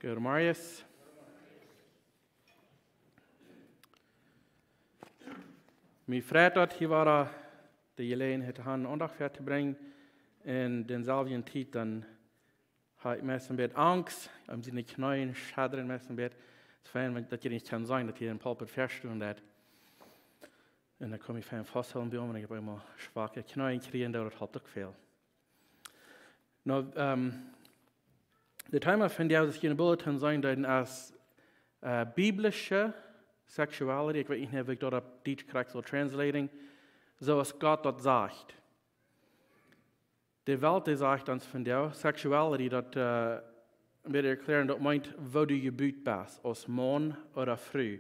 Good Marius. Mijn vrijdag hier waren de gelegenheid han aandacht voor te brengen in denzelfde tijd dan had ik meest een beetje angst, om zijn knieën schadderen meest een beetje. Het is fijn dat je niet kan zijn dat je in pulpit versturen dat. En dan kom je fijn vasthouden bij om en ik heb helemaal zwakke knieën gekregen, dat helpt ook veel. Nou, de thema van jou is in de bulletin zijn dat als biblische sexuality, ik weet niet of ik dat op Deutsch correct zal translating, zoals God dat zegt. De Welt zegt ons van jou, sexuality, dat een beetje erklären, dat meint, wo du gebuut bist, als man oder vrouw.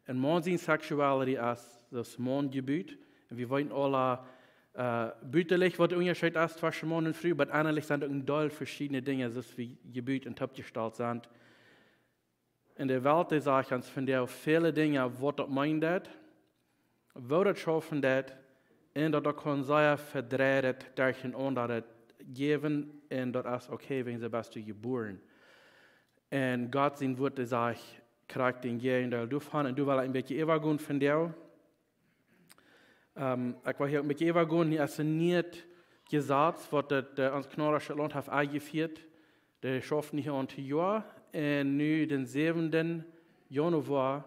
En man zien sexuality als man gebuut. En we weten alle, buitenlich wat onderscheid ist zwischen man und vrouw, aber eigentlich sind auch doll verschiedene Dinge, zoals wie gebuut en opgesteld zijn. In der Welt sagt uns von der viele Dinge, was das meint, wo das schaffen das, und das kann sehr verdreht durch ein anderes geben, und das ist okay, wenn sie bist du geboren. Und Gott sein Wort sagt, krieg den Gehen, der du fahren, und du willst ein bisschen übergehen von dir. Ich will hier ein bisschen übergehen, hier ist nicht gesagt, was das uns knorrische Land hat eingeführt, der schafft nicht an die Jahr. En nu den 7 januari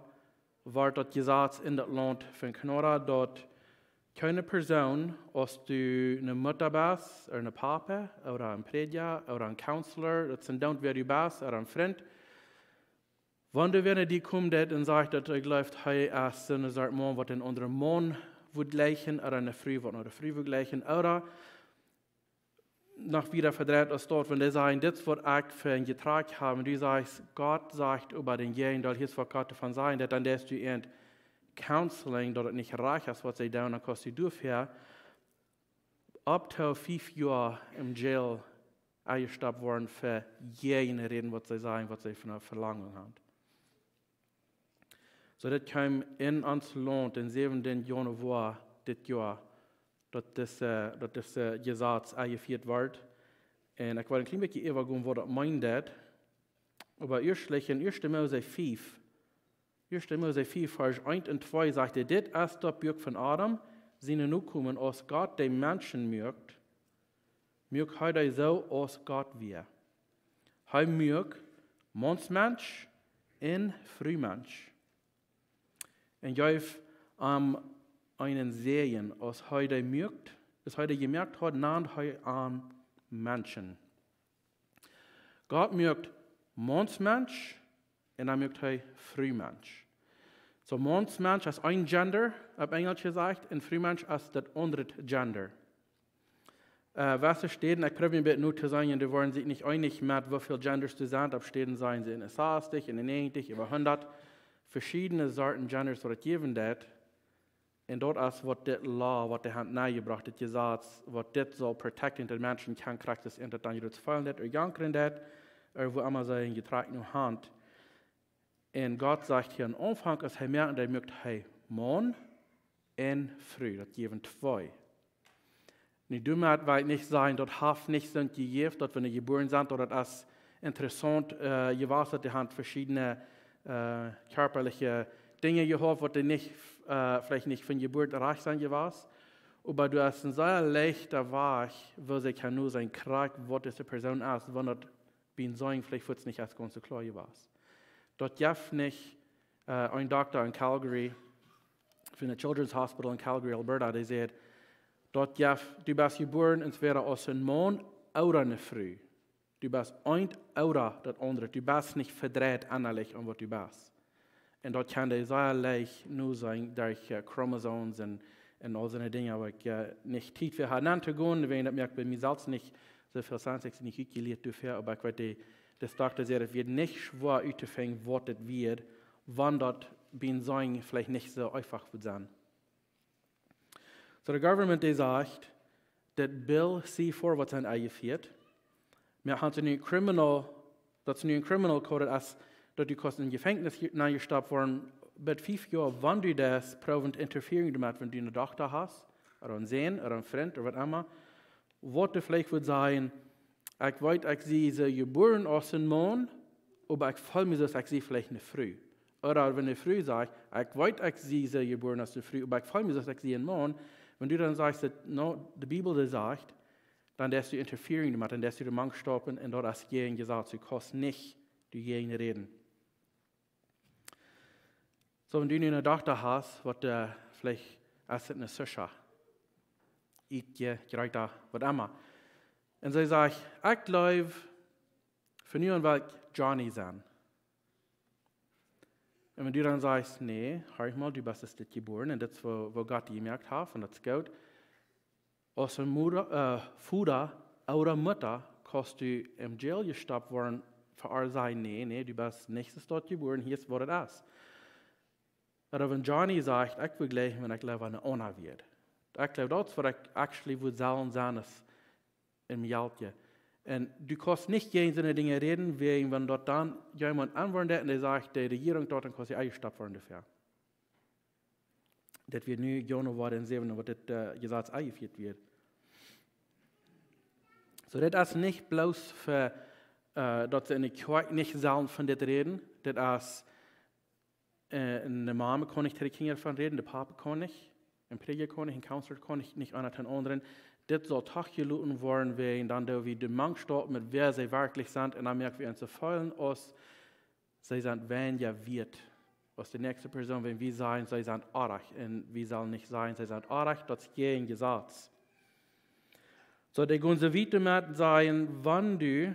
wordt dat gezegd in dat land van Canada dat keine persoon, als du een moeder bent, of een papa, of een prediker, of een counselor, dat zijn dan wie du bent, of een vriend, wanneer die komt en zegt dat ik geloof, hij is een soort man wat een andere man wil gleichen, of een vrouw wat een vrouw wil gleichen, oder noch wieder verdreht als dort, wenn die sagen, das wird ich für ein Getrag haben, du sagst, Gott sagt über den Gehen, dass hier wird Gott davon sein, dass dann du in Counseling, dass es nicht reich ist, was sie da und kostet du für, ab zu 5 Jahre im Jail eingestoppt worden für jene Reden, was sie sagen, was sie von einer Verlangung haben. So, das kam in uns Land, den 7. Januar das Jahr, dass das Gesetz eingeführt wird. Und ich will ein klein bisschen übergehen, was das meint. Aber erstlich in 1. Mose 5, Vers 1 und 2 sagt er, das ist das Buch von Adam, seine Nachkommen, als Gott den Menschen mögt er so, als Gott wir. Er mögt Mannsmensch und Frühmensch. Und ich einen sehen, als heute mögt, als heute gemerkt hat, naht er an Menschen. Gott mögt Mannsmensch und mögt Frühmensch. So Mannsmensch ist ein Gender, auf Englisch gesagt, und Frühmensch ist das andere Gender. Was steht, ich probiere ein bisschen nur zu sagen, die wollen sich nicht einig mit, wie viele Genders du sind, abstehen seien sie in 60, in 90, über 100, verschiedene Sorten Genders, die geben das. Und dort ist, was das Law, was die Hand nahegebracht hat, gesagt, was das soll protecten, den Menschen kann, kriegt das in der dann jetzt fallen, das oder jankern, das, oder wo immer sein getragene Hand. Und Gott sagt hier am Anfang, als er merkt, er möchte Mann und Frau, das geben 2. Nicht dummer, weil nicht sein, dort Haft nicht sind gegeben, dort wenn sie geboren sind, oder das ist interessant, je weiß, die haben verschiedene körperliche Dinge gehabt, die nicht, vielleicht nicht von Geburt reich sein gewesen. Aber du hast einen sehr leichter Weg, wo sie kann nur sein Krieg, was diese Person ist, wenn das bin sein, vielleicht wird es nicht als ganz so klar gewesen. Dort gibt nicht ein Doktor in Calgary, von der Children's Hospital in Calgary, Alberta, der sagt, dort du bist geboren, entweder als ein Mann oder eine Frau. Du bist ein oder das andere. Du bist nicht verdreht innerlich an was du bist. Und dort kann der sehr leicht nur sein durch Chromosomes und all so Dinge, aber ich nicht Zeit für haben zu gehen, wenn ich bei mir selbst nicht so viel Science nicht gelehrt dafür, aber ich weiß, das Doktor sagt, es wird nicht schwer auszufangen, was das wird, wann dort bin sein vielleicht nicht so einfach wird sein. So der Government sagt, das Bill C4, was dann eingeführt, wir haben einen Criminal Code, als dass du in Gefängnis gestoppt worden, mit 5 Jahren, wann du das provend interferieren damit, wenn du eine Tochter hast, oder einen Sohn, oder einen Freund, oder was immer, was du vielleicht würde sagen, ich weiß, ich sehe sie geboren aus einem Mann, aber ich fühle mich, dass ich sie vielleicht nicht früh. Oder wenn ich früh sage, ich weiß, ich sie sehr geboren als früh, aber ich fühle mich, dass ich sie in morgen. Wenn du dann sagst, dass no, die Bibel das sagt, dann darfst du interferieren damit, dann darfst du den Mann stoppen und dort als gegen gesagt, du kannst nicht dagegen reden. So, wenn du eine Tochter hast, was vielleicht als eine Süscher, ich gehe da, was immer. Und sie sagt, ich glaube, für nun will ich Johnny sein. Und wenn du dann sagst, nee, hör mal, du bist das geboren und das ist, wo Gott gemerkt hat, und das ist gut. Als ein Vater oder Mutter kannst du im Jail gestoppt worden, für alle sagen, nee, du bist nicht dort geboren, hier ist, wo das ist. Aber wenn Johnny sagt, ich will gleich, wenn ich lebe, eine Ona wird. Ich glaube, das ist, was ich actually will sein ist im Jaltje. Und du kannst nicht gegen so eine Dinge reden, wenn dort dann jemand antwortet und der sagt, die Regierung dort, dann kannst du eingestoppt werden dafür. Das wird nu Jonah worden sehen, was das Gesetz eingeführt wird. So, das ist nicht bloß für, dass sie in der Kirche nicht sollen von das reden, das ist, eine Mama kann nicht die Kinder davon reden, der Papa kann nicht, ein Prediger kann nicht, ein Counselor kann nicht einer den anderen. Das soll tachgeluten worden werden, dann da wir den Mann stoppen, mit wer sie wirklich sind, und dann merken wir uns zu fallen aus, sie sind, wenn ja wird. Was die nächste Person, wenn wir sagen, sie sind arg, und wir sollen nicht sagen, sie sind arg, das ist gegen Gesetz. So, die gehen so weiter mit sagen, wenn du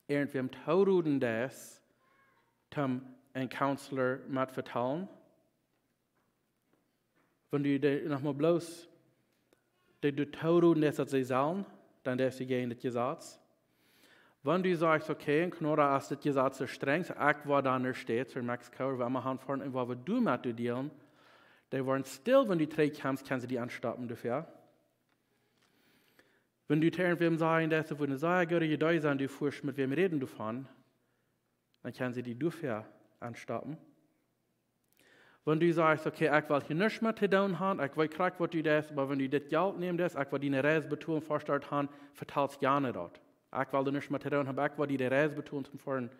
irgendwem tauruden das, zum ein Counselor mit vertrauen, wenn du nochmal bloß du tauruden das, was sie sollen, dann darfst du gegen das Gesetz. Wenn du sagst, okay, in Knora ist das Gesetz so streng, so ich war da in der Stadt, in Mexiko, wenn wir haben vorhin, wo wir du mit dir dealen, die waren still, wenn du zurückkommst, kannst du die anstoppen dafür. Wenn du irgendwem sagen, dass du eine Sache gehört, da sein, du fährst, mit wem reden du von, dann kannst du die dafür anstoppen. Wenn du sagst, okay, ich will hier nichts mehr zu tun haben, ich will kriegen, was du das, aber wenn du das Geld nimmst, ich will deine Reise betonen, vorstellt haben, verteilst du gerne dort. Ich will nichts mehr zu tun haben, ich will die Reise betonen, zum Fahren,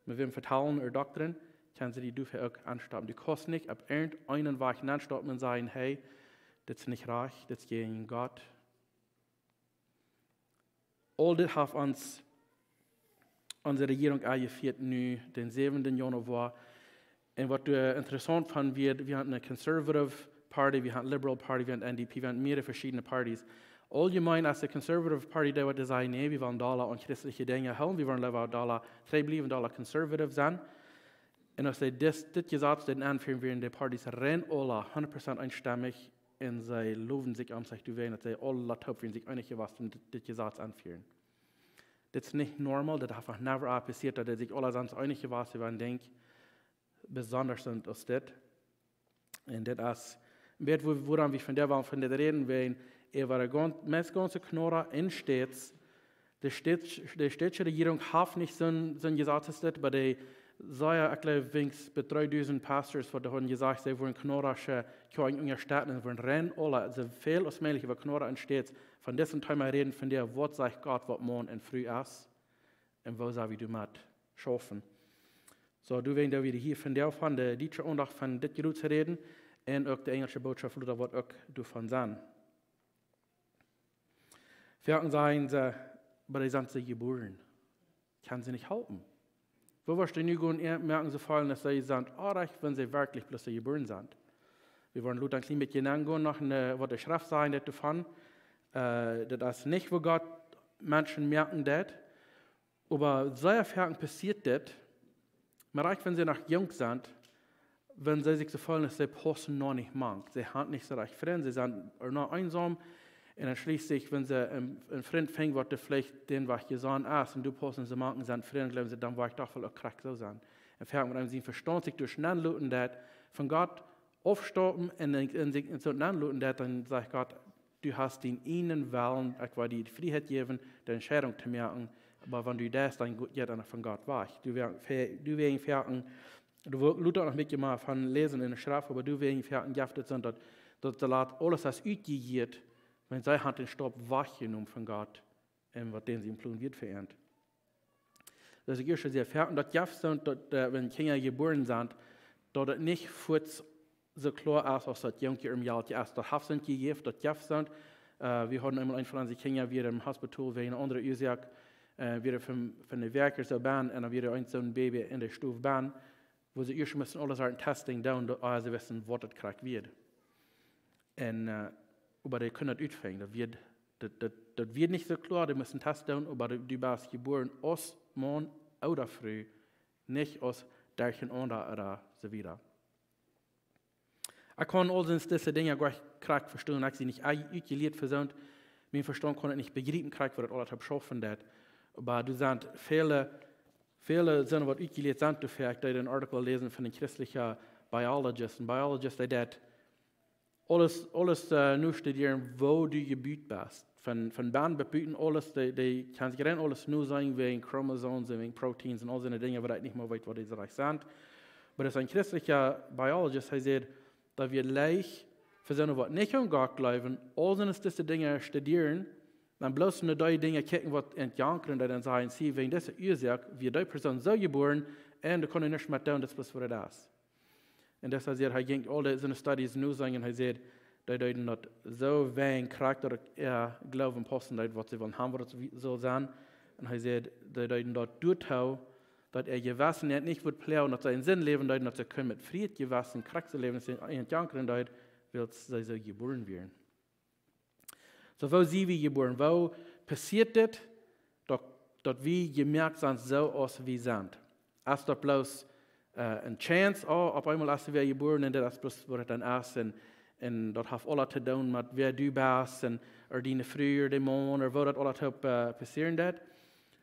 mit wem verteilen oder Doktrin, kannst du die dafür auch anstoppen. Du kannst nicht ab irgendeinen Weg anstoppen und sagen, hey, das ist nicht reich, das ist gegen Gott. All das hat uns unsere Regierung eingeführt, nu, den 7. Januar. Und was interessant fand, wir hatten eine Conservative Party, wir hatten eine Liberal Party, wir hatten NDP, wir hatten mehrere verschiedene Partys. Allgemein als die Conservative Party, die wollte sagen, nee, wir wollen da an christliche Dinge halten, wir wollen lieber da, bleiben da Conservative sein. Und als das Gesetz, den anführen wir in den Partys, rennen alle 100% einstimmig und sie loben sich an sich, dass sie alle topfen sich einig was und das Gesetz anführen. Das ist nicht normal, das hat einfach never passiert, dass sich alle sonst einig was über ein Ding besonders sind als das. Und das ist, woran wir von der reden wollen, war eine ganze Knurre in Städts. Die städtische Regierung hat nicht so ein Gesetz, aber die sei, ich glaube, bei 3000 Pastors, die haben gesagt, sie wollen Knurre in der Stadt, und wollen rennen, alle, so viel als möglich über Knurre in Städts. Von diesem Thema reden, von der, was sagt Gott, was morgen und früh ist, und wo soll wir damit schaffen. So, du wirst wieder hier von der Dieter und auch von dit Gerut zu reden, und auch die englische Botschaft, oder was auch davon sein. Wir sagen, aber die sind sie geboren. Kann sie nicht halten. Wo wirst du nicht gehen, merken sie vor allem, dass sie sind, wenn sie wirklich bloß geboren sind. Wir wollen Luther ein klein bisschen angehen, noch was der Schrift sagen, das davon. Das ist nicht, wo Gott Menschen merken, das. Aber sehr viel passiert das, aber wenn sie noch jung sind, wenn sie sich so fühlen, dass sie passen noch nicht mag. Sie haben nicht so recht Freunde, sie sind noch einsam. Und dann schließlich, wenn sie ein Freund fängt, wird der vielleicht den, was gesagt ist, und du passen sie machen, sind Freunde, glauben sie, dann war ich doch voll auch krank so sein. Und fängt mit einem sie verstand sich durcheinander, dass von Gott aufstoppen und so nanluten, dann sagt Gott, du hast den ihnen Willen, ich will dir die Freiheit geben, die Entscheidung zu merken, aber wenn du das, dann geht er von Gott weg. Du wirst fertig, du Luther noch mitgemacht von Lesen in der Schrift, aber du wirst fertig gehaftet sind, dass alles das ausgegiert, wenn sie hat den Stopp wachgenommen von Gott, was den sie im Plan wird verehrt. dass ich schon sehr fertig, und das sind, wenn Kinder geboren sind, dass es nicht kurz so klar ist, als das Junge im Jahr ist. Das sind gegeben, das sind. Wir hatten einmal einen von unseren Kindern wieder im Hospital, wegen einer anderen Ursache, wieder von den Werkern so ban, und dann wieder ein so ein Baby in der Stufe ban, wo sie erst müssen alles an Testing down, damit sie wissen, was das krank wird. Und, aber die können das ausfangen, das wird nicht so klar, die müssen Test down, aber du bist geboren aus Mann oder früh, nicht aus derchen oder so wieder. Ich kann also diese Dinge gleich krank verstehen, ich sie nicht ausgelehrt versucht, mein Verstand kann nicht begreifen, was das alles beschaffen hat. Aber du sagst, viele sind, was ausgelehrt sind, du vielleicht den Artikel lesen von den christlichen Biologisten, die das alles nur studieren, wo du gebüht bist. Von Bahn bebüten alles, die kann sich gerne alles nur sagen, wegen Chromosomen, wegen Proteins und all so Dinge, wo ich nicht mehr weiß, was diese Reich sind. Aber das ist ein christlicher Biologist, der sagt, dass wir leicht für seine was nicht an Gott glauben, all diese Dinge studieren, dann bloß nur die Dinge kicken, was entjanken und dann sagen, sie, wegen dieser Ursache, wie die Person so geboren, und du kannst nicht mehr tun, das ist, was das ist. Und das heißt, er ging alle seine Studies nur sagen, und er sagt, die deuten das so wenig Charakter glauben passen, was sie wollen haben, was es soll sein. Und er sagt, die deuten das durchhau, dass gewassen nicht wird plauen, dass sein Sinn leben, dass er mit Fried gewassen, Charakter leben, dass er in Janken deut, will sie so geboren werden. So, wo sind wir geboren? Wo passiert das, dass wir gemerkt sind, so aus wie sind? Ist das bloß eine Chance, auf einmal ist wir geboren, und das ist bloß, was dann ist, und das hat alles zu tun mit, wer du bist, und deine früher, die Mann, oder wo das alles passieren wird.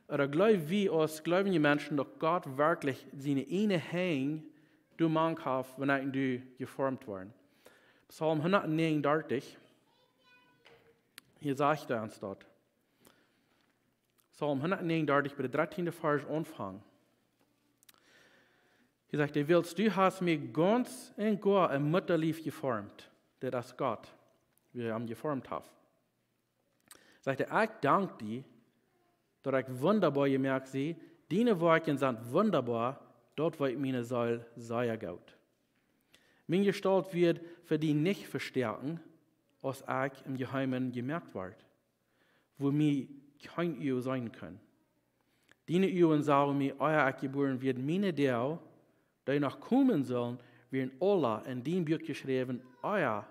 Oder glauben wir als gläubige Menschen, dass Gott wirklich seine eine Hand du Mann hat, wenn du geformt worden. Psalm 139, hier sagt er uns dort. Psalm 139, bei der 13. Vers Anfang. Hier sagt er, du hast mich ganz und gar im Mutterlieb geformt, der das Gott, wir haben geformt haben. Sagt er, ich danke dir, dass ich wunderbar gemerkt sehe, deine Worte sind wunderbar, dort wo ich meine Seele sehr gut. Meine Gestalt wird für die nicht verstärken, als ich im Geheimen gemerkt wird, wo mir kein Ehe sein kann. Deine Ehe sagen mir, euer ich geboren wird, meine der, die noch kommen sollen, werden alle in dem Buch geschrieben, euer,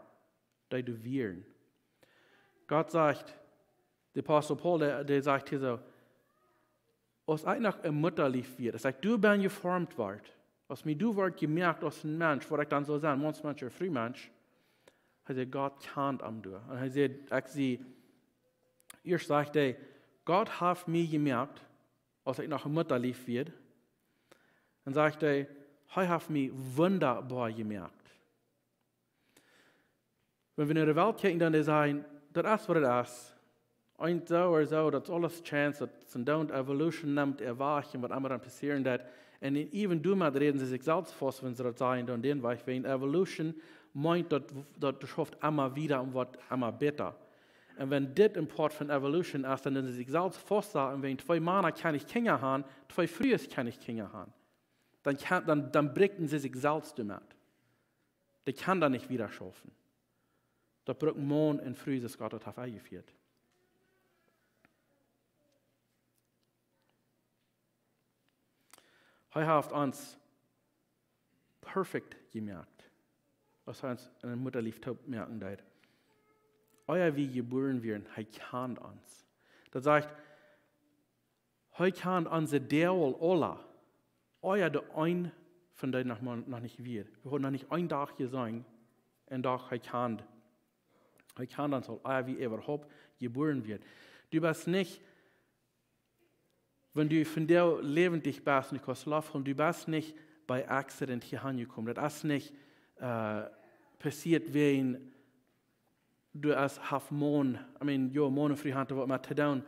die du wirst. Gott sagt, der Apostel Paul, der sagt hier so, als ich nach einem Mutterlieb wird, als ich du bin geformt wird, als mir du wird gemerkt als ein Mensch, was ich dann so sagen, manch Mensch oder Frühmensch, er sagt, Gott kennt am du. Und er sagt, erst sagt er, Gott hat mir gemerkt, als ich nach einem Mutterlieb wird, dann sagt er hat mich wunderbar gemerkt. Wenn wir in der Welt gucken, dann sagen, das ist, was es ist. Und so oder so, das ist alles Chance, dass es eine Evolution nimmt, erwachen, was immer dann passieren wird. Und even du mal reden sie sich selbst fast, wenn sie das sagen, dann den Weg, wegen Evolution meint, dass du schaffst immer wieder und wird immer besser. Und wenn das ein Part von Evolution ist, dann sie sich selbst fast sagen, wenn 2 Männer kann ich Kinder haben, 2 Frühe kann ich Kinder haben. Dann brichten sie sich selbst damit. Die kann dann nicht wieder schaffen. Das braucht Mann und Früh, das Gott hat eingeführt. Er hat uns perfekt gemerkt, was uns in der Mutterlieb merken wird. Euer wie geboren werden, er kennt uns. Das sagt, er kennt unsere Derwel alle. Euer der ein von denen noch nicht wird. Wir haben noch nicht einen Tag gesehen, und doch er kennt uns alle. Euer wie überhaupt geboren wird. Du bist nicht, wenn du von der lebendig bist, nicht kannst laufen, du bist nicht bei Accident hier angekommen. Das ist nicht passiert, wenn du als Half-Mond, Mond früh hatte, was man zu tun.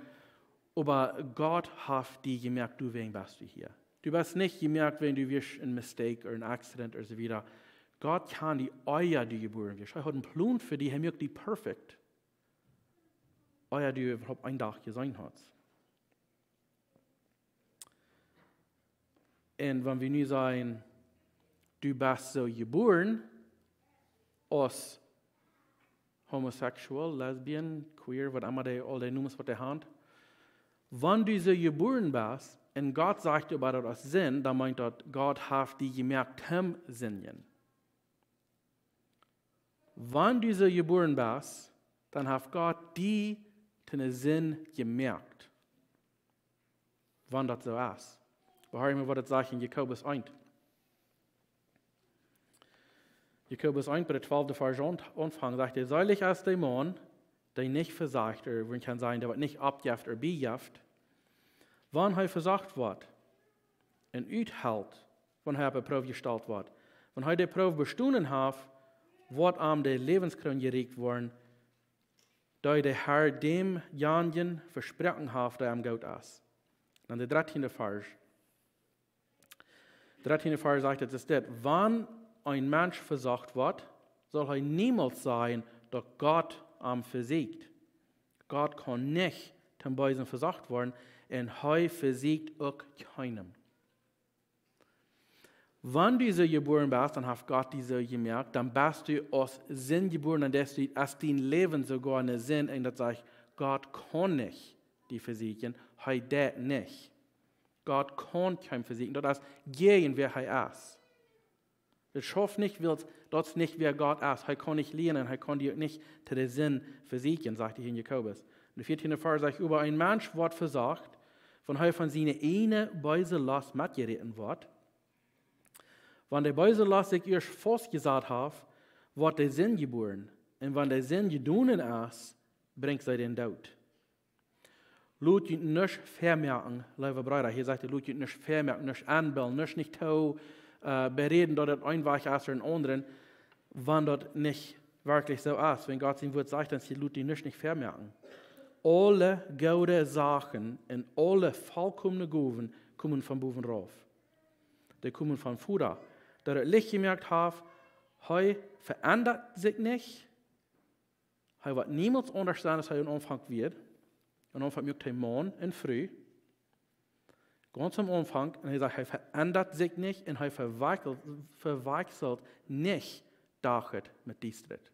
Aber Gott hat dir gemerkt, du wegen bist du hier. Du bist nicht gemerkt, wenn du wirst ein Mistake oder ein Accident oder so wieder. Gott kann die euer, die geboren wirst. Er hat einen Plan für die, er möchte die perfekt. Euer, die überhaupt einen Tag gesehen hat. Und wenn wir nu sagen, du bist so geboren, als homosexuell, lesbian, queer, was immer all die Nummern was die Hand, wenn du so geboren bist, und Gott sagt über das Sinn, dann meint das, Gott hat die gemerkt, hem Sinnen. Wenn du so geboren bist, dann hat Gott die den Sinn gemerkt. Wenn das so ist. Wir hören, was das sagt in Jakobus 1. Jakobus 1, bei der 12. Vers Anfang, sagt er, seilig ist der Mann, der nicht versagt, oder man kann sagen, der nicht abjeft oder bejeft, wann er versagt wird und uithält, wenn er auf eine Probe gestellt wird. Wenn er die Probe bestanden hat, wird ihm der Lebenskron gereicht worden, da der Herr dem Janjen versprochen hat, der am Gott ist. Und der 13. Vers. Der 13. Vers sagt, das ist das, wann ein Mensch versagt wird, soll er niemals sagen, dass Gott am versiegt. Gott kann nicht zum Beisen versagt werden, und er versiegt auch keinem. Wenn du so geboren bist, dann hat Gott dir so gemerkt, dann bist du aus Sinn geboren, und dass dein Leben sogar einen Sinn, und das sagt, Gott kann nicht die versiegen, er das nicht. Gott kann kein versiegen, das ist gegen wer er ist. Das schafft nicht, das ist nicht wer Gott ist. Er kann nicht lernen, er kann dir nicht zu den Sinn versiegen, sagt er in Jakobus. Und der 14. Vers sagt, über ein Mensch wird versagt, wenn er von seiner eine böse Last mitgeritten wird. Wenn der böse Last sich erst festgesagt hat, wird der Sinn geboren. Und wenn der Sinn gedonen ist, bringt er den Tod. Laut ihr nicht vermerken, liebe Brüder, hier sagt er, laut ihr nicht vermerken, nicht anbilden, nicht so bereden, dass das ein Weg ist oder ein anderen, wenn das nicht wirklich so ist. Wenn Gott sein Wort sagt, dann sie laut ihr nicht vermerken. Alle gute Sachen und alle vollkommene Gaben kommen von boven rauf. Die kommen von Vater. Der das Licht gemerkt hat, er verändert sich nicht. Er wird niemals anders sein, als er am Anfang wird. Am Anfang merkt er morgen und früh. Ganz am Anfang. Und er sagt, er verändert sich nicht und er verwechselt nicht Dachet mit Distritt.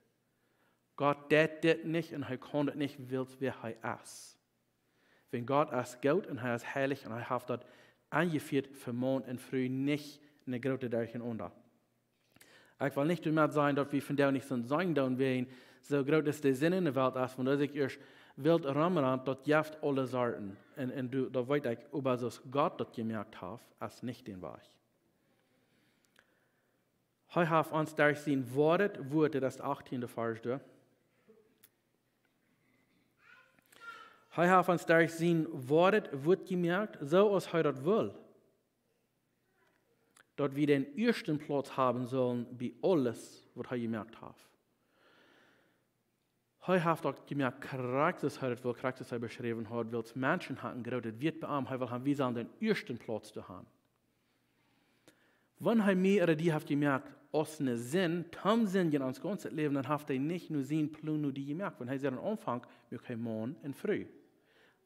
Gott tät das nicht und er kann das nicht, wie er ist. Wenn Gott ist gut und er ist heilig und er hat das eingeführt für morgen und früh nicht in der großen Dörchen unter. Ich will nicht damit sagen, dass wir von der nicht so sein werden, so groß ist der Sinn in der Welt ist, von der sich erst wild rammerand, dort jaft alle Sorten. Und da weiß ich, ob das Gott das gemerkt hat, als nicht den Weg. Er hat uns durch sein Wort, das ist 18. Vers da. Er hat uns durch sein Wort gemerkt, so als er das will. Dass wir den ersten Platz haben sollen bei alles, was er gemerkt hat. Er hat auch gemerkt, Charakter, Charakter beschrieben hat, weil es Menschen hatten, gerade wird bei ihm, er will haben, wir sollen den ersten Platz zu haben. Wenn er mir oder die hat gemerkt, aus einem Sinn, tam Sinn in uns ganzes Leben, dann hat er nicht nur sein Plan, nur die gemerkt. Wenn er sagt, am Anfang, wir können morgen und früh.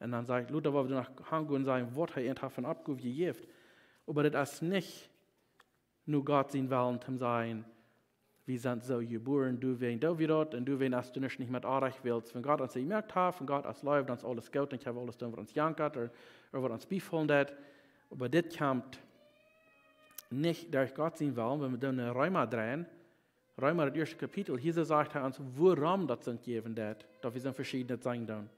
Und dann sagt Luther, wo wir nach Hause und sagen, was er von abgegeben hat. Aber das ist nicht nur Gott sein Willen, zu sagen, wir sind so geboren, du wen da wieder, und du wen, dass du nicht mit Arach willst. Wenn Gott uns gemerkt hat, wenn Gott uns läuft, dann ist alles gut, und ich habe alles tun, was uns jankert, oder was uns befallen hat. Aber das kommt nicht durch Gott sein Willen, wenn wir dann in Römer drehen, Römer, das erste Kapitel, hier sagt er uns, worum das sind geben wird, dass wir sind verschiedene sein dann.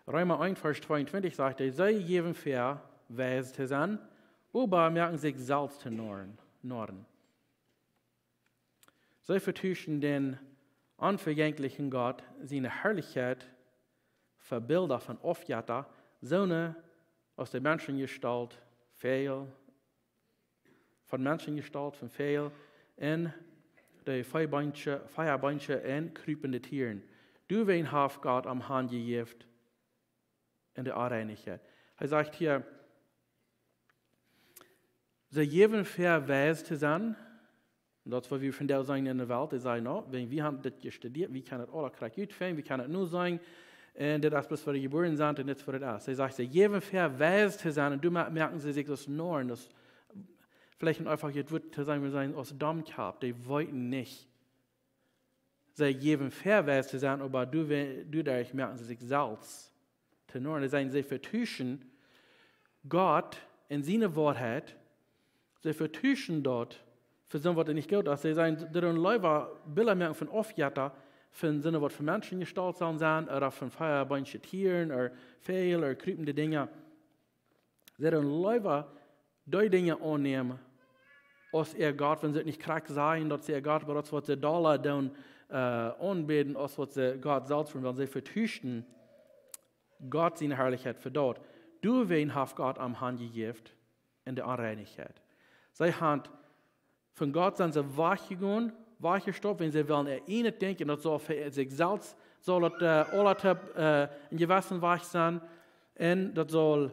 Römer 1, Vers 22 sagt er, sei jedem fair, weise zu sein, aber merken sich selbst zu norden. Sie vertuschen den unvergänglichen Gott, seine Herrlichkeit, Verbilder von Aufjata, Söhne aus der Menschengestalt, Fehl, von Menschengestalt, von Fehl, in die Feierbeinchen und krüpende Tieren. Du wen hast Gott am Hand gegeben in der Unreinigkeit. Er sagt hier, sie geben fair weise zu sein, und das, was wir von der sagen in der Welt, die sagen, no, wenn wir haben das studiert, wir können das alle korrekt utführen, wir können es nur sagen, Und das ist bloß für die geboren sind und nicht für das. Sie sagt, sie jedem verweist zu sein und du merken sie sich das nur, dass vielleicht einfach jetzt wird zu sein, wir sein aus Damm gehabt, die wollten nicht. Sie jedem verweist zu sein, aber du dadurch merken sie sich selbst. Zu nur, sie sagen, sie vertuschen Gott in seine Wahrheit, sie vertuschen dort für so, was nicht gut ist. Sie sagen, deren Leute Bilder merken von Aufjatter, von Sinne, was für Menschen gestaltet sein, oder von Feuerbeinchen Tieren, oder Fehl, oder kriepende Dinge. Sie deren Leute die Dinge annehmen, als Gott, wenn sie nicht krank sein, dass sie Gott, aber das, was sie da dann anbeten, als was sie Gott selbst tun, weil sie vertuschen Gott seine Herrlichkeit für dort. Du wen hat Gott am Hand gegeben in der Unreinigkeit. Sie haben von Gott sind sie wachgegangen, wachgestoppt, wenn sie wollen erinnert denken, das soll für sich selbst, soll das alle in Gewässern wach sein, und das soll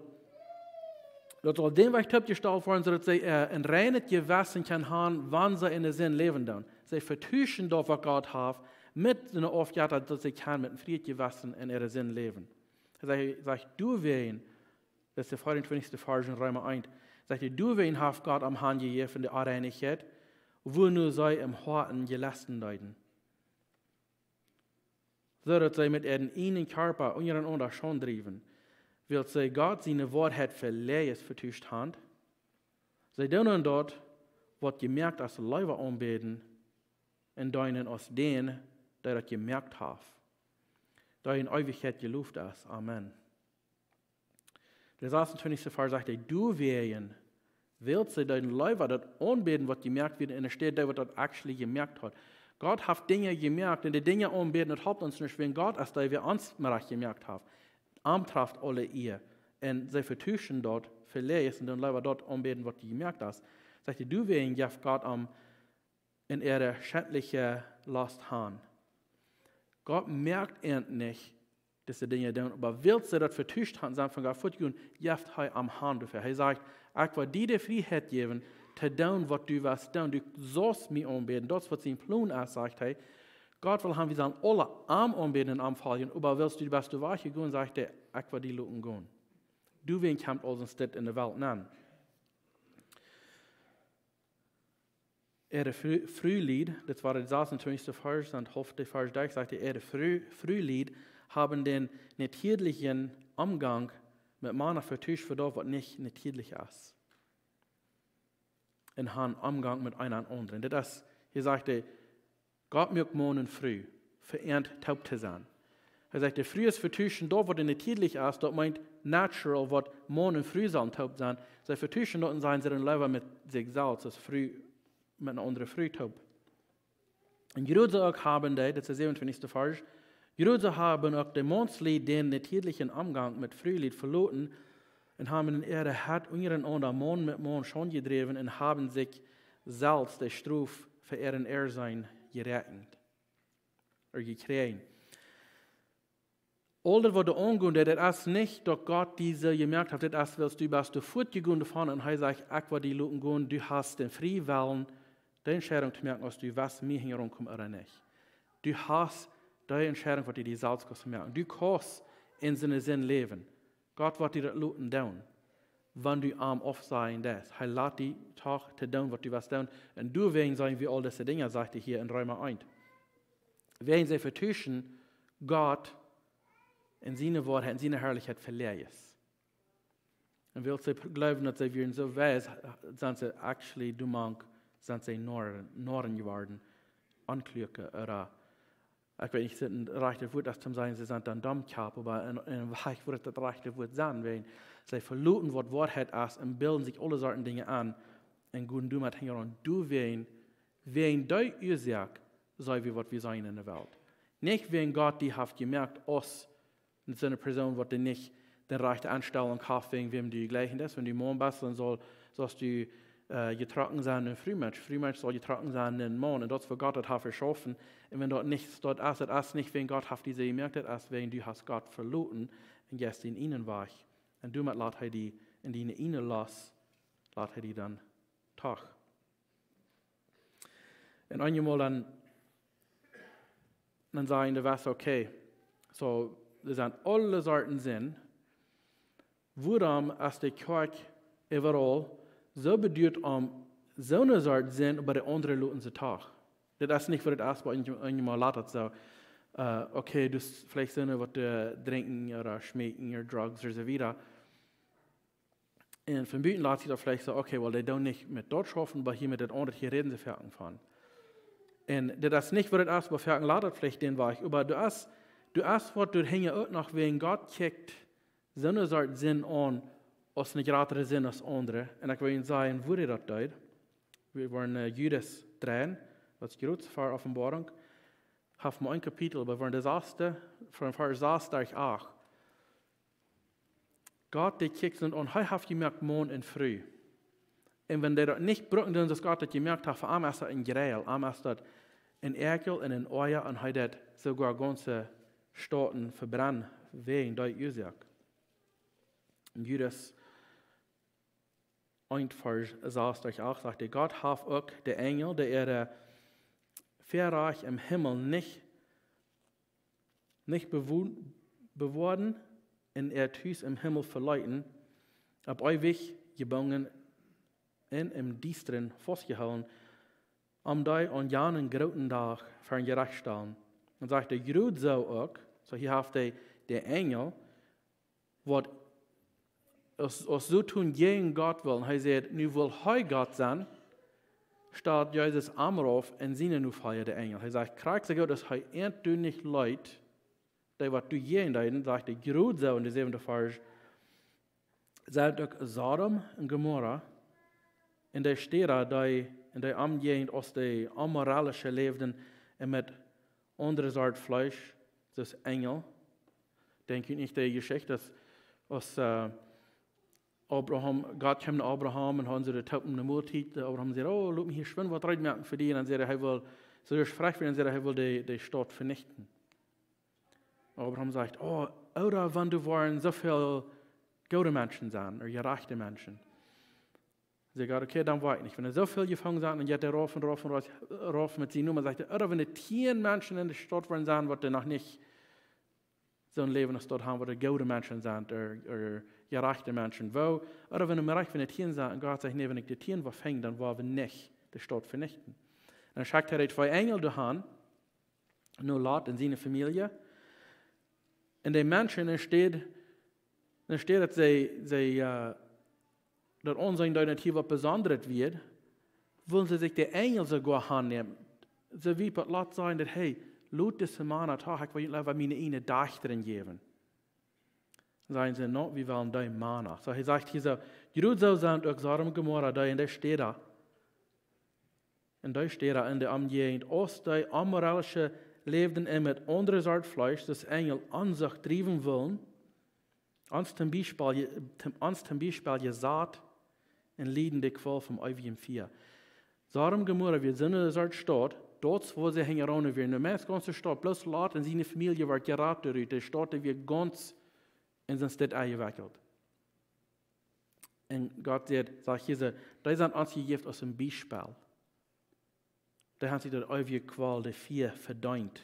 den Weg gestellt werden, sodass sie ein reines Gewässer kann haben, wann sie in den Sinn leben dann. Sie vertuschen dort, was Gott hat, mit einer Aufgabe, dass sie kann mit einem Friedgewässern in ihren Sinn leben. Er sagt, du wen, das ist der 24. Vers in Römer 1, sagt, du wen hat Gott am Hand gegeben in der Unreinigkeit, wo nur sei im Harten gelassen leiden. So dass sie mit ihren einen Körper und ihren Unter schon drieben, will sie Gott seine Wahrheit verleihen vertuscht haben. Sie tun dort, was gemerkt als Leiber anbeten, und deinen aus denen, der das gemerkt haben. Da in Ewigkeit gelobt ist. Amen. Der 26. Vers sagt, du wehen, willst du deinen Leiber das anbeten, was gemerkt wird, und es steht da, was das actually gemerkt hat. Gott hat Dinge gemerkt, und die Dinge anbeten, das hat uns nicht, wenn Gott, als da wir uns gemerkt haben. Amtraft alle ihr, und sie vertuschen dort, verlesen, und dann Leiber dort anbeten, was die gemerkt hast. Sagt du wehen, jaft Gott in ihre schändliche Last haben. Gott merkt nicht, dass die Dinge tun, aber will sie das vertuscht haben, sagen von Gott, fortgehen, jaft er am Hand dafür. Er sagt, ich will dir die Freiheit geben, zu tun, was du was tun. Du sollst mich anbeten. Das, was sein Plan ist, sagt er. Gott will haben, wir sollen alle am anbeten und anfallen, aber willst du die beste Weiche gehen, sagt er, ich will die Leute gehen. Du wen kommt aus uns in der Welt an. Frühlied, das war der 26. Vers, und der Vers 3 sagte, Frühlied haben den natürlichen Umgang mit Mann vertuscht für das, was nicht natürlich ist. Und haben Umgang mit einem anderen. Das ist, hier sagte, Gott mögt morgen früh, verehrt taub zu sein. Er sagte, früh ist vertuschen, dort, was natürlich ist, dort meint natural, was morgen früh soll taub sein. Sie vertuschen dort und sein, sie dann Leben mit sich selbst, das früh mit einer anderen Frühtaub. Und Jerusalem haben das ist der 27. Vers, Jerusalem haben auch den Mondslied den natürlichen Umgang mit Frühlied verloren und haben in ihre Hat und ihren anderen Mond mit Mond schon gedreven und haben sich selbst der Struf für ihren Ersein gerechnet oder gekriegt. All das, was du angehst, das ist nicht, dass Gott diese gemerkt hat, das ist, du bist fortgegangen davon und er sagt, ich will die Leute gehen, du hast den Freiwillen, die Entscheidung zu merken, dass du was mir herumkommst oder nicht. Du hast die Entscheidung, was du dir selbst kannst merken. Du kannst in seinem Sinn leben. Gott wird dir das Leuten tun, wenn du am oft sein das. Er lässt dich Tag zu tun, was du was tun. Und du werden sein, wie all diese Dinge, sagt er hier in Römer 1. Werden sie vertuschen, Gott in seine Wahrheit, in seine Herrlichkeit verleihen. Und will sie glauben, dass sie werden so weiß, sind sie actually dumang, sind sie Norden geworden, Anklüge oder ich weiß nicht, sind rechte Wort, das zum sein, sie sind dann dumm gehabt, aber in Wahrheit wird das rechte Wort sein, wenn sie verluten, was Wahrheit ist und bilden sich alle solchen Dinge an und guten Dummheit hängen und du wen die Ursache sei wie was wir sein in der Welt. Nicht wenn Gott die hat gemerkt, uns mit so einer Person, die nicht den rechten Anstellung hat, wegen wem du gleichen ist. Wenn du Mann bist, dann sollst du getragen sein in Frühmensch. Frühmensch soll getragen sein in Mann. Und das, was Gott hat verschaffen. Und wenn dort nichts dort ist, das ist nicht, wenn Gott hat diese gemerkt hat, als wenn du hast Gott verloren und gehst in ihnen war. Und du mit lat er die in die ihnen las, lat er die dann tag. Und einmal dann sagen, das war okay. So, das sind alle Sorten sind, worum als die Kirche überall so bedeutet so eine Sorte sind, aber die andere Leute sind Tag. Das ist nicht, was das erstmal irgendjemand ladet, so, okay, du vielleicht sind was trinken oder schmecken oder Drugs oder so weiter. Und von Büten lässt sich das vielleicht so, okay, die tun nicht mit dort schaffen, aber hier mit den anderen, hier reden sie fertig von. Und das ist nicht, was das erstmal fertig ladet, vielleicht den war ich, aber du hast, was du hängen auch noch, wegen Gott kickt, so eine Sorte Sinn an, als nicht gerade Sinn als andere. Und ich will Ihnen sagen, wo das tut. Wir waren Judas 3, was groß für Offenbarung. Haben wir ein Kapitel, aber wir waren das erste, von Vers 6 auch. Gott, der kickt sind an, er hat gemerkt, morgen und früh. Und wenn der das nicht brauchen, dann ist Gott das gemerkt hat, für ihn ist das ein Gräl, ihm ist das ein Erkel und ein Euer, und er hat sogar ganze Staaten verbrannt, wegen der Ursache. Und Judas 1, Vers 6 auch, sagte, Gott hat auch der Engel, der Verreich im Himmel nicht bewohnen, und tüß im Himmel verleiten, ab ewig gebunden und im Diestren festgehalten, die an janen großen Tag für ein Gericht stellen. Und sagte, Grut so auch, so hier hat der Engel, was so tun gegen Gott will. Er sagt, nu will er Gott sein, statt Jesus Amrauf und seine nu feiert der Engel. Er sagt, kriegst du Gott, dass er nicht leid, die was du gegen deinen, sagt er, Grut so in der 7. Vers, sagt auch Sodom und Gomorra, in der Städte, die in der Umgegend aus der amoralische lebten und mit anderer Sorte Fleisch, das Engel. Denke ich nicht die Geschichte, dass aus Abraham, Gott kam zu Abraham und haben sie die Tauben in der Multit, Abraham sagt, oh, lass mich hier schwimmen, was reinmerken für die, und dann sagt er will, so er fragt werden, sagt er will die Stadt vernichten. Abraham sagt, oh, oder wenn du waren so viele gute Menschen sind, oder gerechte Menschen. Sie sagt, okay, dann weiß ich nicht. Wenn er so viel gefangen sind, und jetzt rauf mit sie Nummer, sagt er, oder wenn 10 Menschen in der Stadt waren, wird er noch nicht so ein Leben als dort haben, wo die gute Menschen sind, oder gerechte Menschen. Wo, oder wenn er reich, wenn er 10 sind, und Gott sagt, nee, wenn ich die 10 fängt, dann wollen wir nicht die Stadt vernichten. Und dann schickt er 2 Engel dahin, nur Lot und seine Familie. Und die Menschen, dann steht, dass sie dat onzijn dat hier wat besonders wird, wollen sie sich die Engel sogar annehmen. So wie es laut sein, dass, hey, laut diese Mann an Tag, ich will meine eine Dachterin geben. Sagen sie, no, wir wollen dein Mann. So, er sagt hier so, Jud so sind auch Sodom und Gomorra, da in der Städte. In der Städte, in der Umgegend, aus der amoralische Leben mit anderer Sorte Fleisch, das Engel an sich treiben wollen, ans zum Beispiel gesagt, und leiden die Qual vom ewigen Vier. Sodom und Gomorra, wir sind in der Stadt, dort, wo sie hängen ran, wir in der ganze Stadt, bloß Lot und seine Familie wird geraten, die Stadt wird ganz in seine Stadt eingewickelt. Und Gott sagt hier, die sind uns gegeben aus dem Beispiel. Die haben sich das ewige Qual der Vier verdient.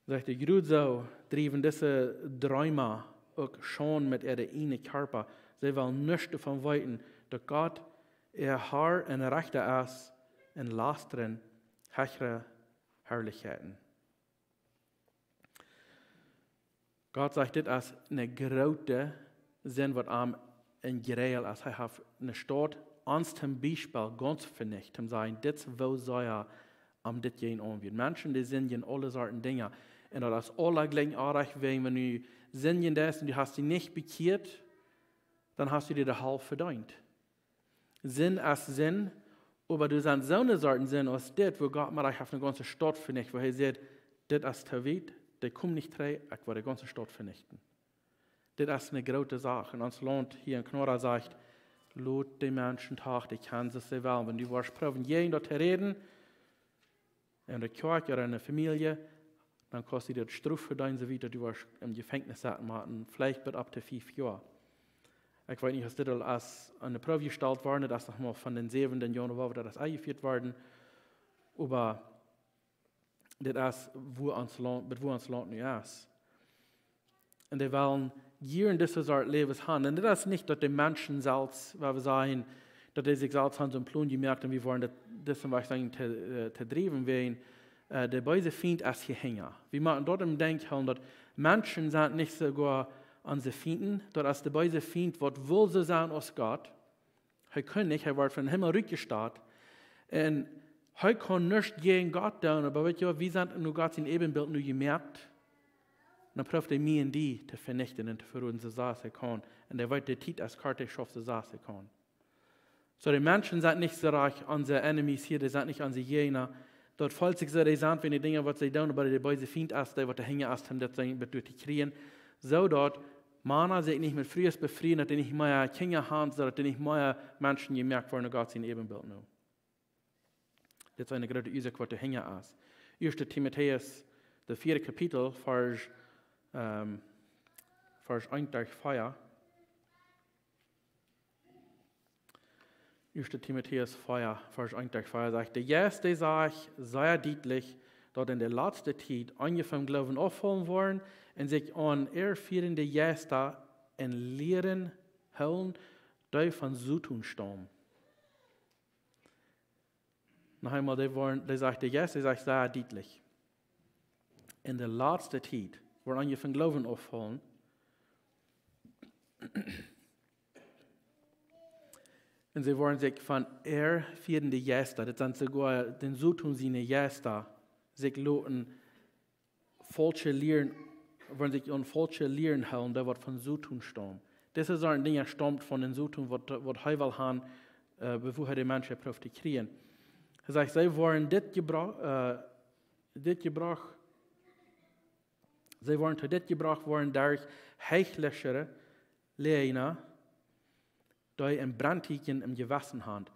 Sagt er, gut so, driven diese Träume auch schon mit ihrer einen Körper. Sie wollen nicht davon weiten, dass Gott ihr Herr und Rechter ist und lasteren höhere Herrlichkeiten. Gott sagt, das als eine große Sinn, was am in Gereel ist. Er hat eine Stadt ans zum Beispiel ganz vernichtet, um sagen, das wo soll ja am dit gehen anwirken. Menschen, die sind in alle Sorten Dinge. Und das ist alle gleich wenn du sind das und du hast sie nicht bekehrt, dann hast du dir das halb verdient. Sinn als Sinn, aber du sind so eine Sorte Sinn als das, wo Gott mal auf eine ganze Stadt vernichtet, wo er sagt, das ist Tawit, der kommt nicht rein, ich will die ganze Stadt vernichten. Das ist eine große Sache. Und uns Land hier in Knorra sagt, lot die Menschen Tag, die kennen sich sehr well. Wenn du warst probieren, jeden dort zu reden, in der Kirche oder in der Familie, dann kostet dir das Straf für dein so weiter, du warst im Gefängnis hatten, vielleicht bis ab zu 5 Jahren. Ich weiß nicht, was das als eine Probe gestellt worden, das nochmal von den 7. Jahren war, das eingeführt worden. Aber dit is met wo ons land nu is. En die willen hier in deze soort levens gaan. En dat is niet dat de mensen zelfs, waar we zeggen, dat die zich zelfs aan zo'n plan gemerkt en we worden dat wat sagen te drijven wegen. De böse Feind ist gehangen. Wir machen dort im Denken, dass Menschen sind nicht sogar an sie Feinden, dort ist der böse Feind, was will so sein als Gott. Er kann nicht, er wird von Himmel rückgestartet. Und er kann nicht gegen Gott tun, aber weißt du, wir sind nur Gott sein Ebenbild nur gemerkt. Und dann prüft er mich und die zu vernichten und zu verroden, so saß er kann. Und er wird die Zeit als Karte schafft, so saß er kann. So, die Menschen sind nicht so reich an sie Enemies hier, die sind nicht an sie Jena. Dort fällt sich so die Sand, wenn die Dinge, was sie tun, aber die böse Feind ist, die was hängen ist, das sie durch die kriegen. So dort, Mana sich nicht mit Frühes befrieden, dass die nicht mehr Kinder haben, sondern dass die nicht mehr Menschen gemerkt werden, Gott sein Ebenbild nur. Das ist eine große Ursache, was hängen ist. 1. Timotheus, das 4. Kapitel, Vers 1-4. 1. Timotheus 4, Vers 1-4 sagt, der erste sage ich sehr deutlich, dass in der letzten Zeit einige vom Glauben aufholen wollen und sich an ehrführende Gäste und Lehren holen, die von Zutun stammen. Noch einmal, der sagt, der erste sage ich sehr deutlich. In der letzten Zeit wollen einige vom Glauben aufholen, und sie wollen sich von ehrführenden Gästen, das sind sogar den Zutun seine Gäste, sich loten falsche Lehren, wollen sich an falsche Lehren halten, die was von Zutun stammen. Das ist ein Ding, das stammt von den Zutun, was er will haben, bevor die Menschen profitieren. Er sagt, sie wollen das Gebrauch, sie wollen zu das Gebrauch worden durch heichlichere Lehren, die ein Brandtiken im Gewissen haben.